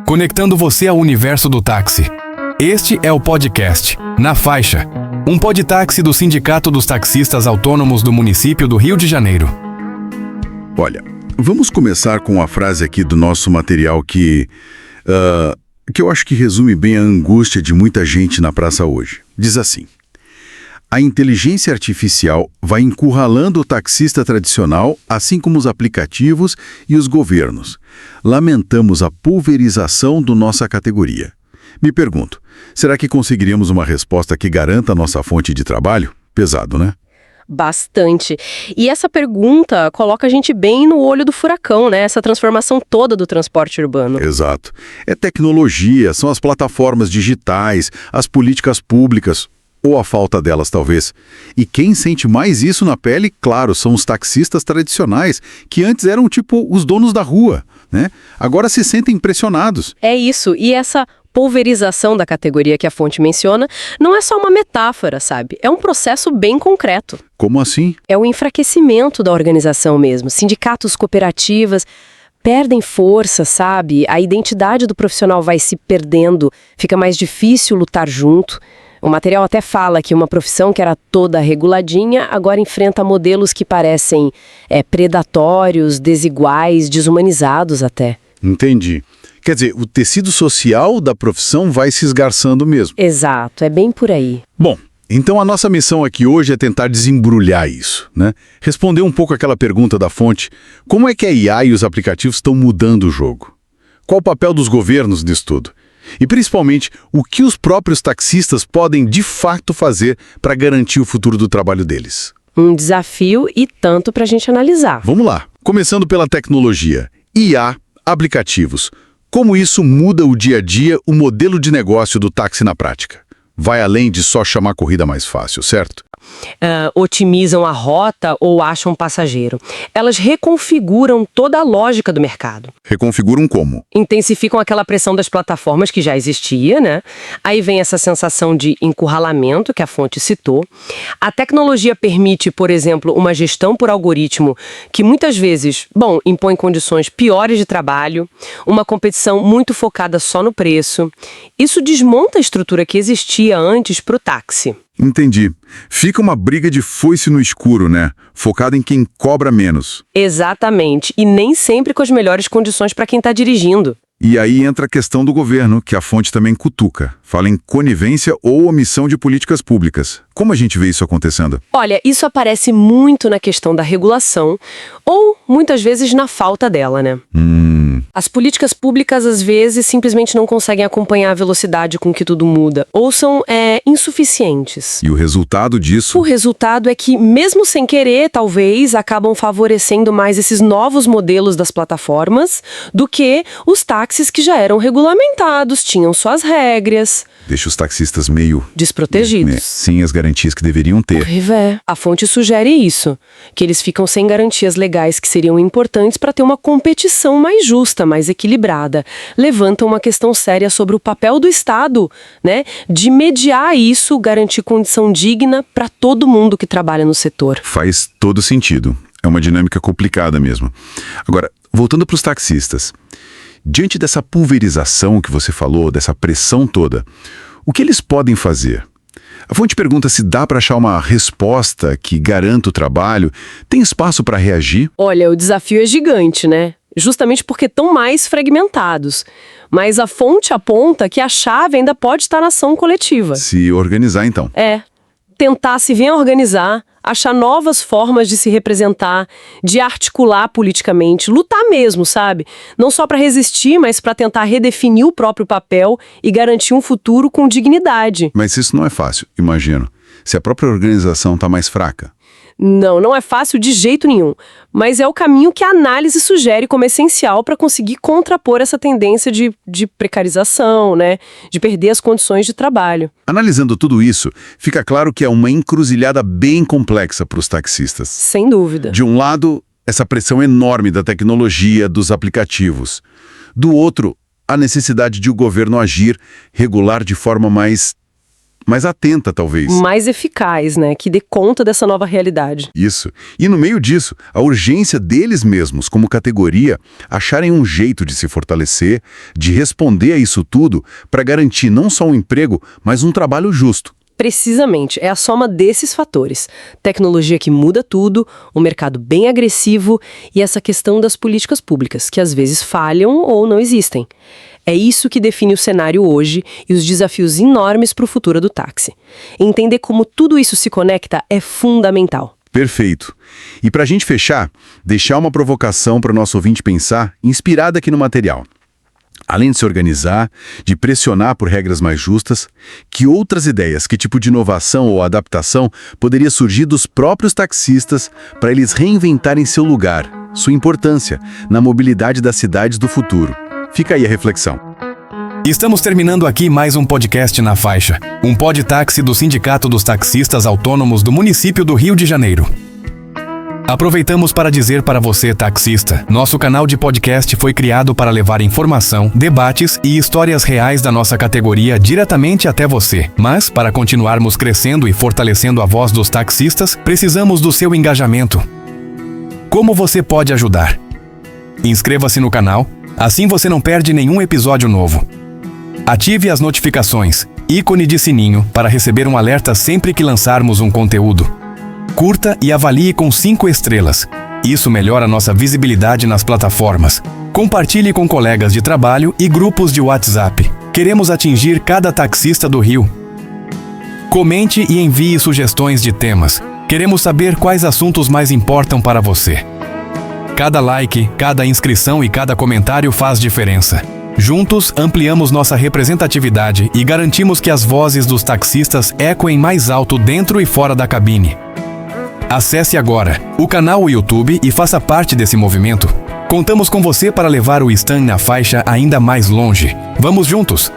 conectando você ao universo do táxi. Este é o podcast Na Faixa, um podtáxi do Sindicato dos Taxistas Autônomos do município do Rio de Janeiro. Olha, vamos começar com uma frase aqui do nosso material que eu acho que resume bem a angústia de muita gente na praça hoje. Diz assim: a inteligência artificial vai encurralando o taxista tradicional, assim como os aplicativos e os governos. Lamentamos a pulverização da nossa categoria. Me pergunto, será que conseguiríamos uma resposta que garanta a nossa fonte de trabalho? Pesado, né? Bastante. E essa pergunta coloca a gente bem no olho do furacão, né? Essa transformação toda do transporte urbano. Exato. É tecnologia, são as plataformas digitais, as políticas públicas, ou a falta delas, talvez. E quem sente mais isso na pele, claro, são os taxistas tradicionais, que antes eram tipo os donos da rua, né? Agora se sentem pressionados. É isso. E essa pulverização da categoria que a fonte menciona não é só uma metáfora, sabe? É um processo bem concreto. Como assim? É o enfraquecimento da organização mesmo. Sindicatos, cooperativas perdem força, sabe? A identidade do profissional vai se perdendo, fica mais difícil lutar junto. O material até fala que uma profissão que era toda reguladinha agora enfrenta modelos que parecem predatórios, desiguais, desumanizados até. Entendi. Quer dizer, o tecido social da profissão vai se esgarçando mesmo. Exato, é bem por aí. Bom, então a nossa missão aqui hoje é tentar desembrulhar isso, né? Responder um pouco aquela pergunta da fonte: como é que a IA e os aplicativos estão mudando o jogo? Qual o papel dos governos nisso tudo? E, principalmente, o que os próprios taxistas podem, de fato, fazer para garantir o futuro do trabalho deles? Um desafio e tanto para a gente analisar. Vamos lá. Começando pela tecnologia. IA, aplicativos. Como isso muda o dia a dia, o modelo de negócio do táxi na prática? Vai além de só chamar a corrida mais fácil, certo? Otimizam a rota ou acham um passageiro. Elas reconfiguram toda a lógica do mercado. Reconfiguram como? Intensificam aquela pressão das plataformas que já existia, né? Aí vem essa sensação de encurralamento que a fonte citou. A tecnologia permite, por exemplo, uma gestão por algoritmo que muitas vezes, impõe condições piores de trabalho, uma competição muito focada só no preço. Isso desmonta a estrutura que existia antes para o táxi. Entendi. Fica uma briga de foice no escuro, né? Focada em quem cobra menos. Exatamente. E nem sempre com as melhores condições para quem está dirigindo. E aí entra a questão do governo, que a fonte também cutuca. Fala em conivência ou omissão de políticas públicas. Como a gente vê isso acontecendo? Olha, isso aparece muito na questão da regulação ou, muitas vezes, na falta dela, né? As políticas públicas, às vezes, simplesmente não conseguem acompanhar a velocidade com que tudo muda, ou são insuficientes. E o resultado disso? O resultado é que, mesmo sem querer, talvez, acabam favorecendo mais esses novos modelos das plataformas do que os táxis que já eram regulamentados, tinham suas regras. Deixa os taxistas meio desprotegidos. Sem as garantias que deveriam ter. Horrível. A fonte sugere isso, que eles ficam sem garantias legais que seriam importantes para ter uma competição mais justa, mais equilibrada. Levantam uma questão séria sobre o papel do Estado, né, de mediar isso, garantir condição digna para todo mundo que trabalha no setor. Faz todo sentido. É uma dinâmica complicada mesmo. Agora, voltando para os taxistas. Diante dessa pulverização que você falou, dessa pressão toda, o que eles podem fazer? A fonte pergunta se dá para achar uma resposta que garanta o trabalho. Tem espaço para reagir? Olha, o desafio é gigante, né? Justamente porque estão mais fragmentados. Mas a fonte aponta que a chave ainda pode estar na ação coletiva. Se organizar, então. Tentar se organizar, achar novas formas de se representar, de articular politicamente, lutar mesmo, sabe? Não só para resistir, mas para tentar redefinir o próprio papel e garantir um futuro com dignidade. Mas isso não é fácil, imagino. Se a própria organização está mais fraca. Não é fácil de jeito nenhum, mas é o caminho que a análise sugere como essencial para conseguir contrapor essa tendência de precarização, né? De perder as condições de trabalho. Analisando tudo isso, fica claro que é uma encruzilhada bem complexa para os taxistas. Sem dúvida. De um lado, essa pressão enorme da tecnologia, dos aplicativos. Do outro, a necessidade de o governo agir, regular de forma mais mais atenta, talvez. Mais eficaz, né? Que dê conta dessa nova realidade. Isso. E no meio disso, a urgência deles mesmos, como categoria, acharem um jeito de se fortalecer, de responder a isso tudo, para garantir não só um emprego, mas um trabalho justo. Precisamente, é a soma desses fatores. Tecnologia que muda tudo, um mercado bem agressivo e essa questão das políticas públicas, que às vezes falham ou não existem. É isso que define o cenário hoje e os desafios enormes para o futuro do táxi. Entender como tudo isso se conecta é fundamental. Perfeito. E para a gente fechar, deixar uma provocação para o nosso ouvinte pensar, inspirada aqui no material. Além de se organizar, de pressionar por regras mais justas, que outras ideias, que tipo de inovação ou adaptação poderia surgir dos próprios taxistas para eles reinventarem seu lugar, sua importância na mobilidade das cidades do futuro? Fica aí a reflexão. Estamos terminando aqui mais um podcast na Faixa, um podtáxi do Sindicato dos Taxistas Autônomos do município do Rio de Janeiro. Aproveitamos para dizer para você, taxista, nosso canal de podcast foi criado para levar informação, debates e histórias reais da nossa categoria diretamente até você. Mas, para continuarmos crescendo e fortalecendo a voz dos taxistas, precisamos do seu engajamento. Como você pode ajudar? Inscreva-se no canal, assim você não perde nenhum episódio novo. Ative as notificações, ícone de sininho, para receber um alerta sempre que lançarmos um conteúdo. Curta e avalie com 5 estrelas. Isso melhora nossa visibilidade nas plataformas. Compartilhe com colegas de trabalho e grupos de WhatsApp. Queremos atingir cada taxista do Rio. Comente e envie sugestões de temas. Queremos saber quais assuntos mais importam para você. Cada like, cada inscrição e cada comentário faz diferença. Juntos, ampliamos nossa representatividade e garantimos que as vozes dos taxistas ecoem mais alto dentro e fora da cabine. Acesse agora o canal YouTube e faça parte desse movimento. Contamos com você para levar o Stand na Faixa ainda mais longe. Vamos juntos!